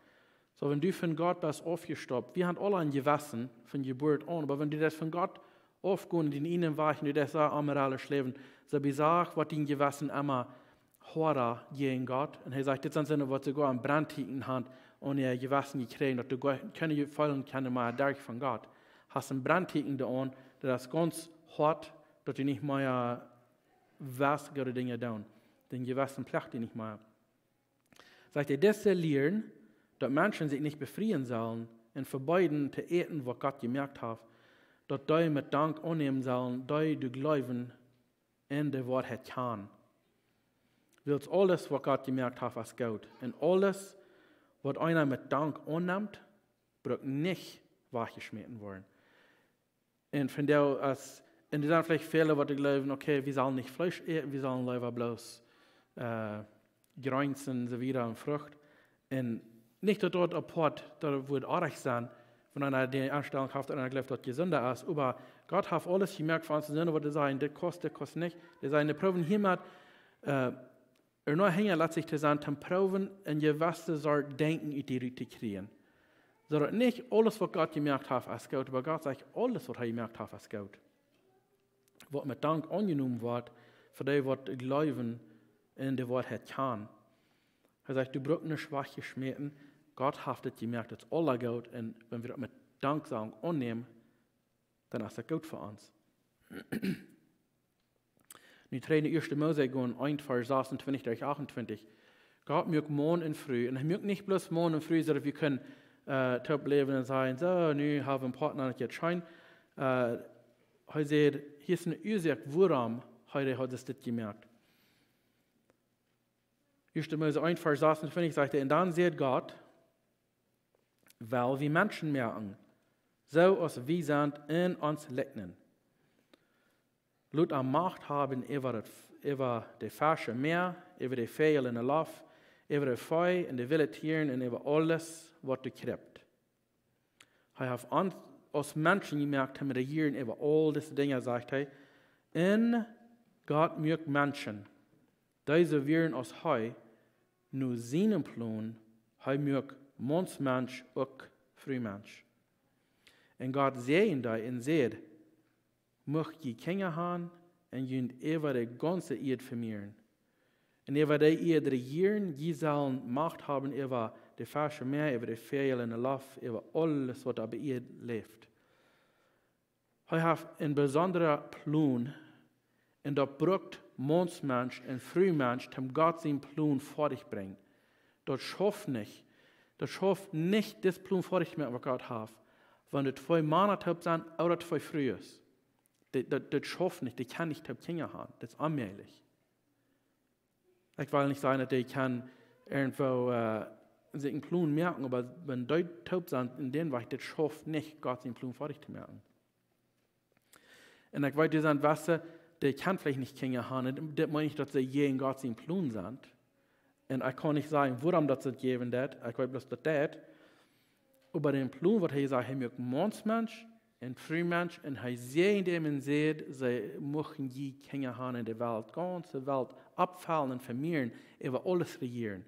So, wenn du von Gott bist aufgestoppt, wir haben alle ein Gewissen von Geburt an, aber wenn du das von Gott aufgehst, in ihnen weichen, du das auch amoralisch leben, so besagt, was dein Gewissen immer horror gegen Gott. Und er sagt, das sind Sinne, was sogar ein Brandtiken haben und ihr Gewissen gekriegt, dass du keine Folgen können mehr durch von Gott. Hast ein Brandtiken da an, das ist ganz hart, dass du nicht mehr wasgere Dinge tun. Den Gewissen plächt dir nicht mehr. Sagt er, das lehren, dass Menschen sich nicht befreien sollen und verbeiden zu eten, was Gott gemerkt hat, dass die mit Dank annehmen sollen, die du glauben in der Wahrheit kann. Willst alles, was Gott gemerkt hat, als gut. Und alles, was einer mit Dank annimmt, braucht nicht weggeschmissen werden. Und von der aus, und es sind vielleicht viele, die glauben, okay, wir sollen nicht Fleisch essen, wir sollen lieber bloß Grenzen und so weiter und Frucht. Und nicht, dass dort apart, da wird arg sein, wenn einer die Anstellung hat und einer glaubt, dass gesünder ist. Aber Gott hat alles gemerkt von uns, was er sagen, das kostet nicht. Er sagt, die Proben hiermit, nur hängen lässt sich zu sagen, zum Proben und gewisse Sorte Denken in die Rüte kriegen. So, dass nicht alles, was Gott gemerkt hat, ist gut, aber Gott sagt, alles, was er gemerkt hat, ist gut. Was mit Dank angenommen wird, für die, was glauben, in der Wahrheit kann. Er sagt, du brauchst nicht schwach geschmeten. Gott hat es gemerkt, dass alles gut ist. Und wenn wir das mit Danksagung annehmen, dann ist das gut für uns. Nu treden 1. Mose gehen, 1 Vers 26-28. Gott mögt morgen und früh. Und er mögt nicht bloß morgen und früh, sondern wir können top leben und sagen, so, nu haben wir einen Partner, das jetzt scheint. Er sagt, hier ist eine Ursache, warum hat es das gemerkt. 1. Mose 1, Vers 26 sagt er, und dann sagt Gott, weil wir Menschen merken, so als wir sind in uns leugnen. Lut an Macht haben über die Fische Meer, über die Vögel in der Luft, über die Feu und die wilden Tieren und über alles, was du kriegt. Er hat uns als Menschen gemerkt, haben wir regieren über all diese Dinge, sagt er, in Gott mögt Menschen. Diese werden als Heu nur seinen Plan, Heu mögt Mensch auch Frühmensch. Und Gott sehen da und sieht, möcht je Kinder haben und jünd über die ganze Erde vermehren. Und über die Erde regieren, die sollen Macht haben über die Fische Meer, über die Vögel in der Luft, über alles, was auf der Erde lebt. Hij heeft een bijzondere plan. En dat brukt Mondsmensch en Frühmensch, dem Gott sein Plan vor dich bringen. Das schafft nicht das Plan vor dich mehr, was Gott hat. Wenn das 2 Monate sind oder 2 Frühs. Das schafft nicht, die kann nicht Kinder haben. Das ist unmöglich. Ich will nicht sagen, dass die kann irgendwo sich einen Plan merken, aber wenn die taub sind, in dem Bereich, das schafft nicht, Gott seinen Plan vor dich zu merken. Und ich weiß, die sind Wasser, die kann vielleicht nicht Kinder haben, das meine ich, dass sie je in Gott seinen Plan sind. Und ich kann nicht sagen, warum das sie geben, ich weiß bloß, dass das. Aber den Plan, was er sagt, er möchte Mondsmensch und Frühmensch, und er sieht dem und sieht, sie möchten je Kinder haben in der Welt, ganze Welt abfallen und vermehren, über alles regieren.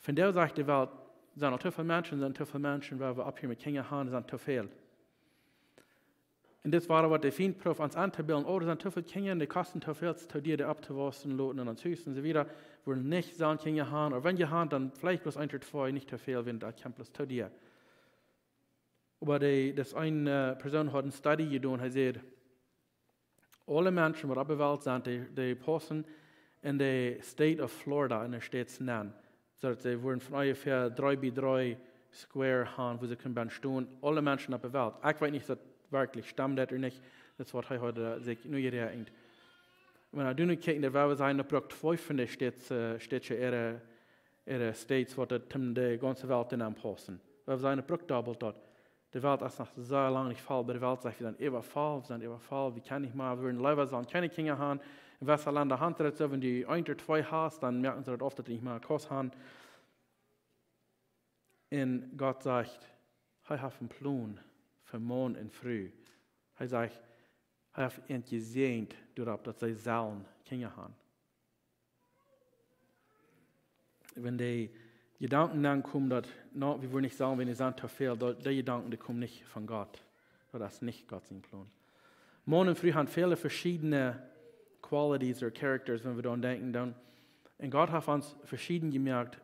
Von der sagt die Welt, sind auch zu viele Menschen, weil wir ab hier mit Kindern haben, sind zu viel. Und das war, was der Feind uns anzubilden, oh, das sind zu viele Kinder, die kosten zu viel, zu dir abzuwaschen, loten und ans Haus und so weiter. Wir wollen nicht so Kinder haben, oder wenn ihr habt, dann vielleicht bloß 1 oder 2, nicht zu viel, wenn das kommt bloß zu dir. Aber das eine Person hat eine Studie getan, er sagt, alle Menschen, die auf der Welt sind, die passen in der State of Florida, in der Stadt nennen. So, sie wurden von ungefähr 3x3 Square haben, wo sie können stehen, alle Menschen auf der Welt. Ich weiß nicht, ob das wirklich stimmt oder nicht, das ist, was er heute sich nur gedacht. Wenn er nicht kijkt, dann werden wir sagen, dass 5 von den Städten ihre States, die die ganze Welt in anpassen. Wenn wir sagen, dass doppelt dort. Die Welt ist noch so lange nicht voll, aber die Welt sagt, wir sind übervoll, wir können nicht mehr, wir würden lieber sagen, keine Kinder haben. In Westerland der Hand, wenn die 1 oder 2 hast, dann merken sie oft, dass die nicht mehr Kost haben. Und Gott sagt, er hat einen Plan für Morgen und Früh. Er sagt, er hat ihn gesehnt, dass sie sollen Kinder haben. Wenn die Gedanken dann kommen, dass, no, wir wollen nicht sagen, wenn die sind zu viel, die Gedanken, die kommen nicht von Gott. Das ist nicht Gottes Plan. Morgen und Früh haben viele verschiedene Qualities oder Characters, wenn wir daran denken. Dann. Und Gott hat uns verschieden gemerkt,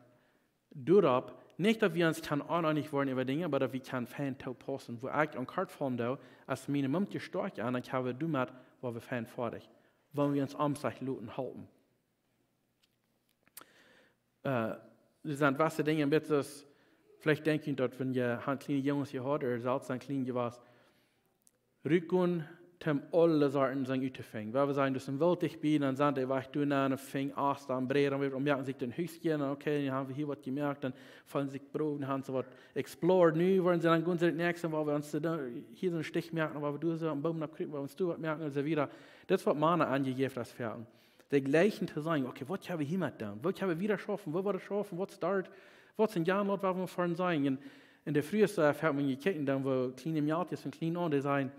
darauf, nicht, dass wir uns uneinig werden über Dinge, aber dass wir fan passen. Wo ich an Kart fallen, als meine Mutter stark an, dann kann wir damit, wo wir fan fertig. Wollen wir uns am sich luten halten. Das sind was Dinge, mit das, vielleicht denken, dass wenn ihr kleine Jungs hier hat, oder selbst ein kleines was, rückgehen, tem alle Sorten sein uitgefangen. Weil wir sagen, du sind wildig bin, dann sind die, was du dann fing aus, dann brehren wir, und merken sich den Hüschen, okay, dann haben wir hier was gemerkt, dann fallen sich Brot, dann haben sie was explored, nu wollen sie dann ganz nächsten, weil wir uns hier so einen Stich merken, weil wir du so am Baum abkriegen, weil wir uns du was merken, und so wieder. Das wird Mana angegeben, das Ferien. Die gleichen zu sagen, okay, was haben wir hier mit dann? Was haben wir wieder schaffen? Wo war das schaffen? Was dort? Was in Jahren, was wir vorhin sagen? In der frühesten Erfahrung, wenn ihr kicken, dann, wo kleine Mädchen und kleine an, die sagen,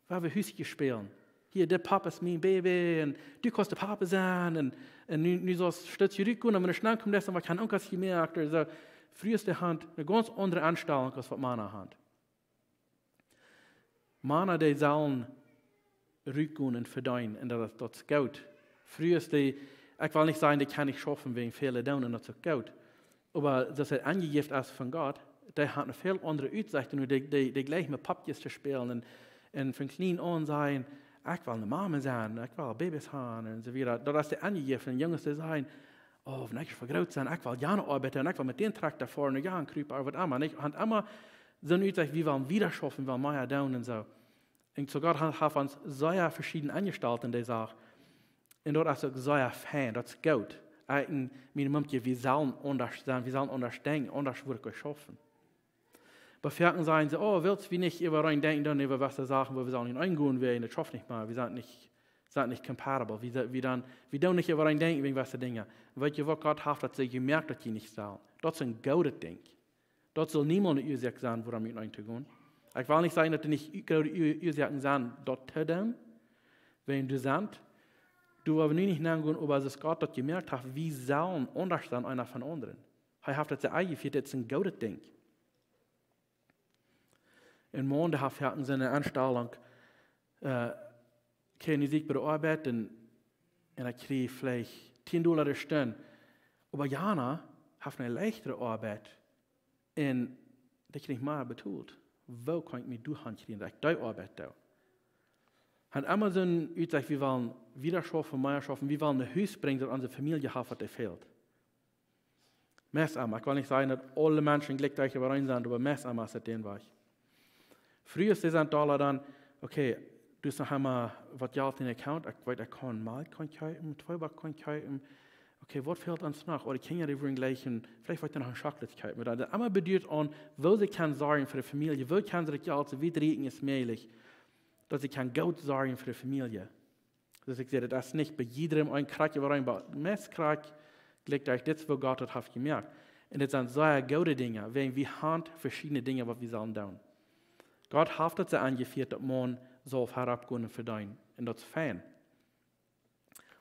weil wir Hüschen spielen. Hier, der Papa ist mein Baby, und du kannst der Papa sein, und nu sollst du zurück, und wenn du schnell kommst, dann war kein Onkel gemerkt, also früheste Hand, eine ganz andere Anstellung, als was Mana hat. Mana, die sollen rückgehen und verdienen, und das ist gut. Früheste, ich will nicht sagen, die kann ich schaffen, wegen Fehler tun, und das ist gut. Aber das ist angegeben als von Gott, der hat eine viel andere Aussicht, und die gleich mit Papiers zu spielen, und von klein an sagen, ich will eine Mama sein, ich will Babys haben und so weiter. Das ist der angegeben, und Jungs, die sagen, oh, wenn ich vergraut sein, ich will gerne arbeiten, ich will mit dem Traktor fahren, ja, ein Krüper, was immer. Ich habe immer so eine Aussicht, wir wollen wieder schaffen, wir wollen mehr tun und so. Und sogar haben uns sehr verschiedene angestellt in der Sache. Und das ist sehr fein, das ist gut. Meine Mutter, wir sollen anders sein, wir sollen anders denken, anders wirklich schaffen. Bei Ferien sagen sie, oh, willst du nicht über rein denken, dann über was Sachen, wo wir sollen nicht eingehen werden, das schafft nicht mal, wir sind nicht compatible, wir tun nicht über rein denken wegen was Dinge. Weil ihr was Gott hat, dass sie gemerkt, dass sie nicht sollen. Das ist ein gutes Ding. Das soll niemand eine Ursache sein, woran wir reingehen. Ich will nicht sagen, dass die nicht gute Ursachen sind, dort zu tun, wenn du sind. Du aber nicht nachgehen, aber es Gott hat gemerkt, hat, wie sollen anders sein einer von anderen. Er hat das eingeführt, das ist ein gutes Ding. In Monde hatten sie eine Anstellung, keine sich bei der Arbeit, und er kriegt vielleicht $10 die Stunde. Aber Jana hat eine leichtere Arbeit, und die kriegt mehr betont. Wo kann ich mich durchhandeln, dass ich die Arbeit tue? Und immer so ein Utsicht, wir wollen wieder schaffen, mehr schaffen, wir wollen ein Haus bringen, das unsere Familie hat, was fehlt. Meist einmal, ich will nicht sagen, dass alle Menschen gleich überein sind, aber meist einmal ist das den Weg. Früher sind alle dann, okay, du hast noch einmal, was Geld in den Account, ich weiß, ich kann mal kaufen, 2 Back kann kaufen, okay, was fehlt uns noch? Oder Kinder, die wollen gleich, vielleicht wollt ihr noch eine Schokolade kaufen. Aber das immer bedeutet an, wo sie kann sorgen für die Familie, wo kann sie das Geld so weit reden ist möglich, dass sie kann Geld sorgen für die Familie. Dus ich sehe, das ist nicht bei jedem ein Krieg überein, aber meist Krieg liegt euch das, wo Gott hat gemerkt. Und das sind sehr gute Dinge, wenn wir haben verschiedene Dinge, was wir sollen tun. Gott hat es angeführt, dass man so herabgehen und verdienen. Und das ist fein.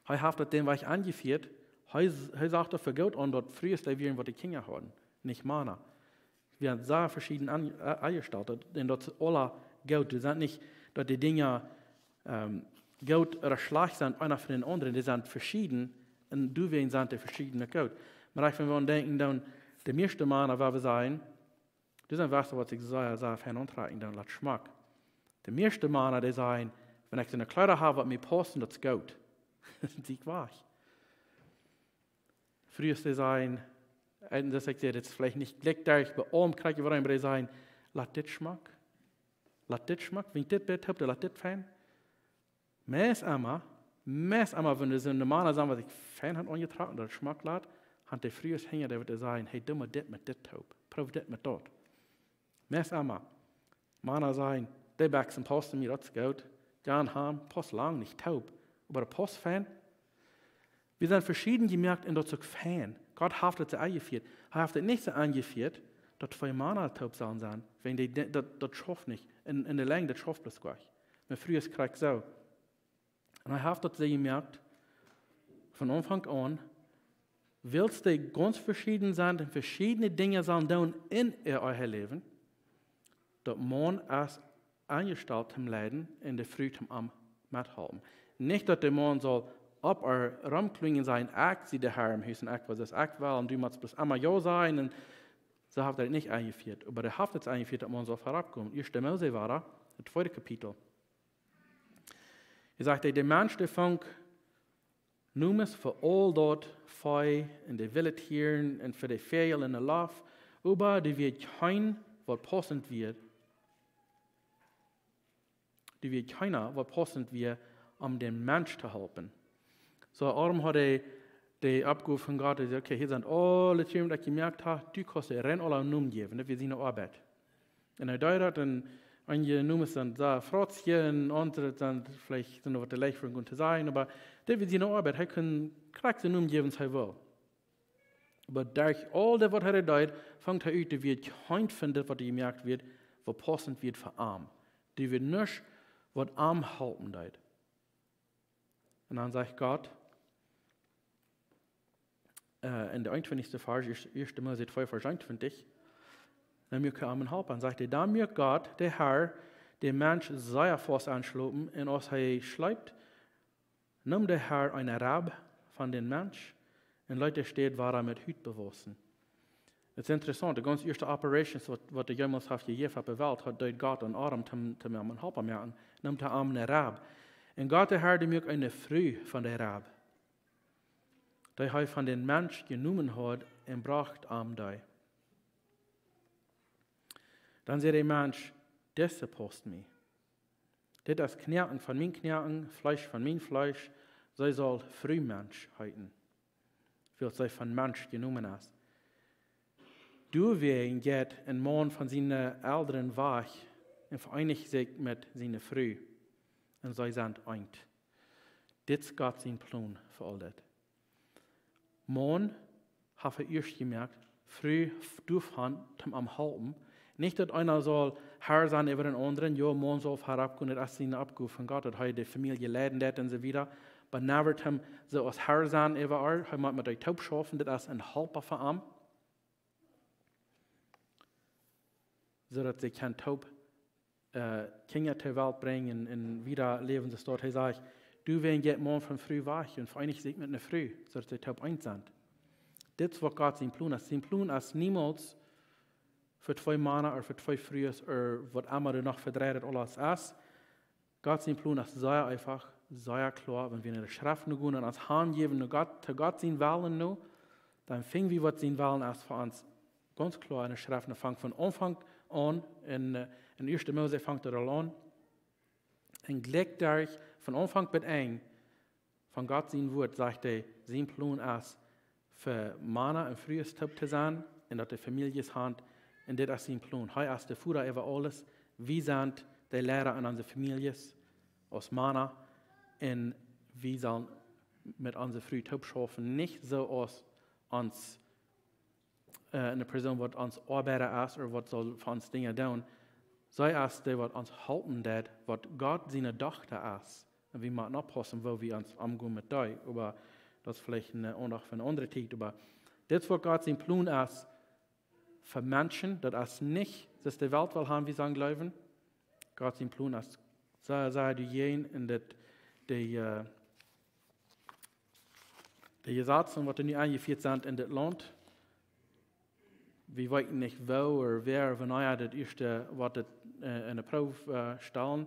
Er hat es den Weg angeführt, er sagt für Gott an, dass früher wir was die Kinder haben, nicht Mana. Wir haben sehr verschieden eingestellt, und das ist alle Gott. Das sind nicht, dass die Dinge Gott oder schlecht sind, einer von den anderen, die sind verschieden, und du wirst sind die verschiedene Gott. Aber wenn wir denken, dann, der meiste Mana, was wir sagen, das ist was, was ich sehr fein antragen, dann lass Schmack. Der meiste Mana, die sagen, wenn ich so eine Kleider habe, was mir passen, das ist gut. Das ist nicht wahr. Früher die sagen, dass ich das vielleicht nicht gleich bei allem kriege, aber die sagen, lass das Schmack. Lass das Schmack. Wenn ich das bitte habe, lass das fein. Meist einmal, wenn das in der Mana sagen, was ich fein habe angetragen, das Schmack lässt, hat der früher Hänger, der wird sagen, hey, du mal das mit das taub. Prof das mit dort. Meist einmal. Mana sagen, der Backen posten mir, das ist gut. Gern haben, post lang, nicht taub. Aber der Post-Fan, wir sind verschieden gemerkt und das ist Fan. Gott hat es eingeführt. Er hat es nicht so eingeführt, dass 2 Mana taub sein sollen, wenn die das schafft nicht. In der Länge, das schafft das gleich. Aber früher ist es so. Und er hat es gemerkt, von Anfang an, willst du ganz verschieden sein und verschiedene Dinge sollen tun in euer Leben, dass man als eingestellt zum Leiden in der Früh am mithalten. Nicht, dass der Mann soll ab rumklingen sein, ich sie der Herr im Haus und ich was das ich will und du musst bloß einmal ja sein und so hat er nicht eingeführt. Aber er hat es eingeführt, dass man so herabkommt. 1. Mose war da, das 2. Kapitel. Er sagte, der Mensch, der fängt nun ist für all dort Fei und die wilde Tieren und für die Vögel in der Luft, aber die wird kein, was passend wird. Die wird keiner, was passend wird, um den Mensch zu helfen. So, darum hat die Abgabe von Gott gesagt, okay, hier sind alle Tiere, die ich gemerkt habe, du kannst dir rein alle Namen geben, das wird seine Arbeit. Und er deutet, und einige Namen sind sehr Fratzchen, andere sind vielleicht sind noch leicht für ihn zu sein, aber das wird seine Arbeit. Er kann kriegt seinen Namen geben, was er will. Aber durch all das, was er deutet, fängt er an, die wird kein finden, was gemerkt wird, was passend wird für arm. Die wird nicht, was arm halten deutet. Und dann sagt Gott, in der 21. Vers, 1. Mose 2, Vers 21, dann mir kann helfen. Dann sagt er, dann mir Gott, der Herr, der Mensch sehr fast anschlossen, und als er schreibt, nimmt der Herr einen Rab von dem Mensch, und Leute steht, war er mit Hüt bewassen. Das ist interessant, die ganze erste Operation, was der jemals auf die Jeff bewählt hat, dort Gott und Adam zum helfen machen, nimmt er einen Rab. Und Gott, der Herr, der mir eine Früh von der Rab, die er von den Mensch genommen hat und bracht am die. Dann sagt der Mensch, das passt mir. Das ist Knacken von mein Knacken, Fleisch von mein Fleisch, sie soll Frühmensch heißen, weil sie von Mensch genommen ist. Du wirst jetzt ein Mann von seinen Eltern wach und vereinigt sich mit seiner Früh. Und sie sind eint. Das ist Gott sein Plan für all das. Mann hat er erst gemerkt, früh durchfahren, am Halten. Nicht, dass einer soll Herr sein über den anderen, ja, Mann soll herabkommen, das ist seine Abgabe von Gott, dass er die Familie leiden wird und so weiter. Aber never dem so als Herr sein über er, er muss mit der Taub schaffen, das ist ein Helfer für ihn. So dass sie kein Taub Kinder zur Welt bringen und wieder leben sie dort. Er sagt, du wirst jetzt morgen von früh wach und vereinigt sich mit einer Früh, so dass sie taub eins sind. Das ist, was Gott sein Plan ist. Sein Plan ist niemals für 2 Männer oder für 2 Frühs oder was immer du noch verdreht alles ist. Gott sein Plan ist sehr einfach, sehr klar. Wenn wir in der Schrift nur gehen und uns Hand geben, zu Gott sein Willen nur, dann fingen wir, was sein Willen ist für uns ganz klar in der Schrift. Fängt von Anfang an, in 1. Mose fängt an. Und gleich dadurch, von Anfang bis Ende, von Gott sein Wort, sagt er, sein Plan ist, für Männer ein frühes Typ zu sein, und dass die Familie ist Hand, und das ist sein Plan. Hij ist der Führer über alles. Wir sind die Lehrer in unseren Familien, als Männer, und wir sollen mit unserem frühen Typ schaffen, nicht so als uns eine Person, die uns Arbeiter ist, oder was soll für uns Dinge tun, sei es die, was uns halten wird, was Gott seine Tochter ist. Und wir müssen aufpassen, wo wir uns umgehen mit dir. Aber das ist vielleicht auch für eine andere Zeit. Aber das, was Gott sein Plan ist, für Menschen, das ist nicht, dass die Welt will haben, wie sie glauben. Gott sein Plan ist, sei diejenigen, in die Gesetze, die nicht eingeführt sind in das Land. Wir wissen nicht, wo oder wer, wann das erste, was in der Probe stellen.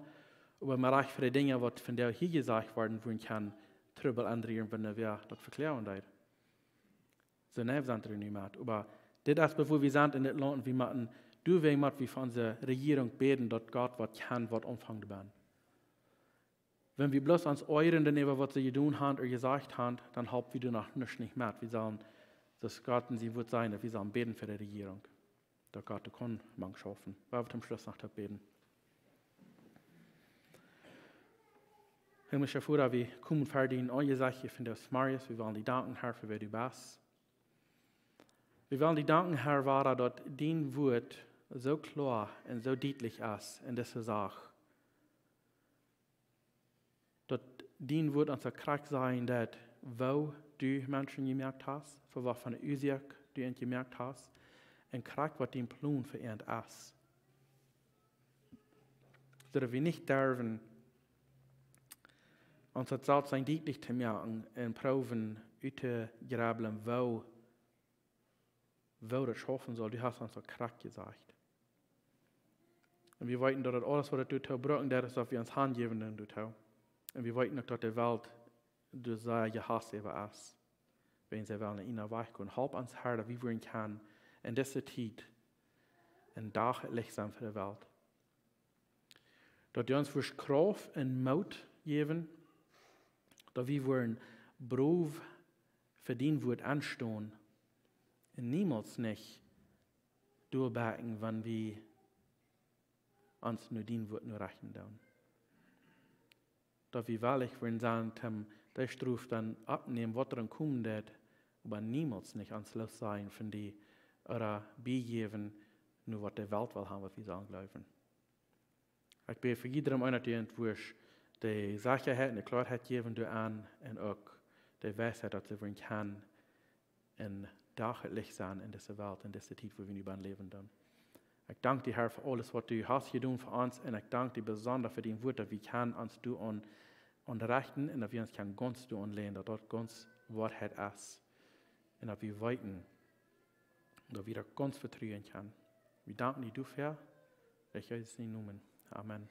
Aber man reicht für die Dinge, was von der hier gesagt werden kann, Trübel ändern, wenn wir das verklären. So nein, sind wir nicht mehr. Aber das ist, bevor wir sind in das Land, wir müssen wie von unserer Regierung beten, dass Gott was kann, was umfangen werden. Wenn wir bloß uns euren daneben, was sie getan haben oder gesagt haben, dann halten wir noch nicht mehr. Wir sollen, dass Gott in sie wird sein, dass wir sollen beten für die Regierung. Dass Gott die kann man schaffen. Wir werden am Schluss noch beten. Himmlischer Vater, wir kommen fertig in eure Sache, ich finde das Marius, wir wollen dir danken, Herr, für wer du bist. Wir wollen dir danken, Herr, Vater, dass dein Wort so klar und so deutlich ist in dieser Sache. Dass dein Wort unser Kraft sein, dass wo du Menschen gemerkt hast, für was von der Ursache du ihn gemerkt hast, und Kraft, was dein Plan für ihn ist. So dass wir nicht dürfen, uns das selbst sein deutlich zu merken und proben, auszugraben, wo das schaffen soll. Du hast uns so Kraft gesagt. Und wir wollten, dass alles, was du brauchen, das ist, dass wir uns Hand geben, und und wir wollten, dass die Welt du sei gehasst über uns. Wenn sie wollen in der Weg kommen. Halb uns Herr, wie wir können, in dieser Zeit ein Dach Licht sein für die Welt. Dass du uns für Kraft und Mut geben, dass wir wollen Beruf für dein Wort anstehen und niemals nicht durchbacken, wenn wir uns nur dein Wort nur rechnen tun. Dass wir wahrlich wollen sagen, der Struf dann abnehmen, was dann kommen wird, aber niemals nicht ans Los sein von die oder begeben, nur was die Welt will haben, was wir sagen glauben. Ich bete für jedem einer, der entwurst, die Sicherheit und die Klarheit geben du an und auch die Weisheit, dass sie wollen kann, in Licht sein in dieser Welt, in dieser Zeit, wo wir über leben dann. Ich danke dir, Herr, für alles, was du hast getan für uns, und ich danke dir besonders für dein Wort, dass wir können uns du unterrichten und dass wir uns ganz du anlehnen, dass dort ganz Wahrheit ist und dass wir weiten, dass wir da ganz vertrauen können. Wir danken dir dafür, ich weiß es in Namen. Amen.